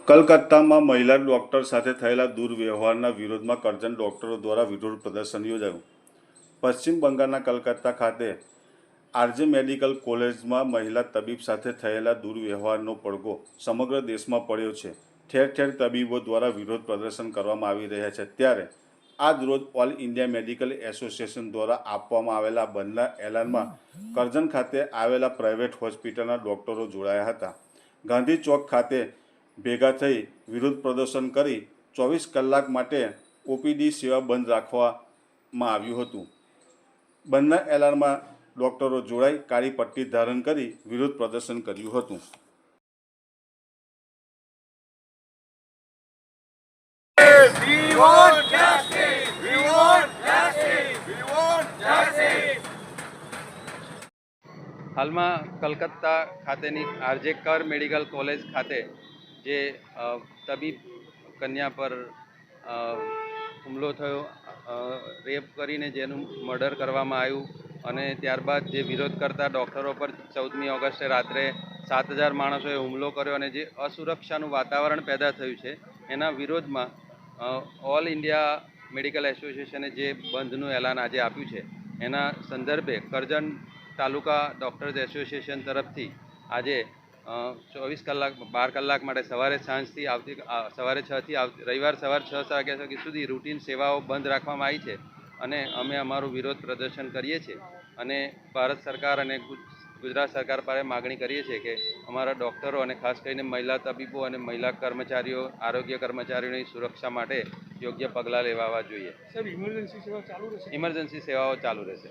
કલકત્તામાં મહિલા ડોક્ટર સાથે થયેલા દુર્વ્યવહારના વિરોધમાં કરજણ ડોક્ટરો દ્વારા વિરોધ પ્રદર્શન યોજાયું. પશ્ચિમ બંગાળના કલકત્તા ખાતે આરજે મેડિકલ કોલેજમાં મહિલા તબીબ સાથે થયેલા દુર્વ્યવહારનો પડઘો સમગ્ર દેશમાં પડ્યો છે. ઠેર ઠેર તબીબો દ્વારા વિરોધ પ્રદર્શન કરવામાં આવી રહ્યા છે. ત્યારે આજ રોજ ઓલ ઇન્ડિયા મેડિકલ એસોસિએશન દ્વારા આપવામાં આવેલા બંધના એલાનમાં કરજણ ખાતે આવેલા પ્રાઇવેટ હોસ્પિટલના ડોક્ટરો જોડાયા હતા. ગાંધી ચોક ખાતે ભેગા થઈ વિરોધ પ્રદર્શન કરી 24 કલાક માટે ઓપીડી સેવા બંધ રાખવામાં આવ્યું હતું. બંધના એલાનમાં ડોક્ટરો જોડાઈ કાળી પટ્ટી ધારણ કરી વિરોધ પ્રદર્શન કર્યું હતું. We want justice! We want justice! We want justice! હાલમાં કલકત્તા ખાતેની આરજે કર મેડિકલ કોલેજ ખાતે જે તબીબ કન્યા પર હુમલો થયો, રેપ કરીને જેનું મર્ડર કરવામાં આવ્યું અને ત્યારબાદ જે વિરોધ કરતા ડૉક્ટરો પર 14મી ઓગસ્ટે રાત્રે 7,000 માણસોએ હુમલો કર્યો અને જે અસુરક્ષાનું વાતાવરણ પેદા થયું છે એના વિરોધમાં ઓલ ઇન્ડિયા મેડિકલ એસોસિએશને જે બંધનું એલાન આજે આપ્યું છે એના સંદર્ભે કરજણ તાલુકા ડૉક્ટર્સ એસોસિએશન તરફથી આજે 24 કલાક 12 કલાક માટે સવારે 6 થી રવિવાર સવાર 6 વાગ્યા સુધી રૂટીન સેવાઓ બંધ રાખવામાં આવી છે અને અમે અમારું વિરોધ પ્રદર્શન કરીએ છીએ અને ભારત સરકાર અને ગુજરાત સરકાર પાસે માગણી કરીએ છીએ કે અમારા ડૉક્ટરો અને ખાસ કરીને મહિલા તબીબો અને મહિલા કર્મચારીઓ આરોગ્ય કર્મચારીઓની સુરક્ષા માટે યોગ્ય પગલાં લેવાવા જોઈએ. સર, ઇમરજન્સી સેવા ચાલુ રહેશે? ઇમરજન્સી સેવાઓ ચાલુ રહેશે.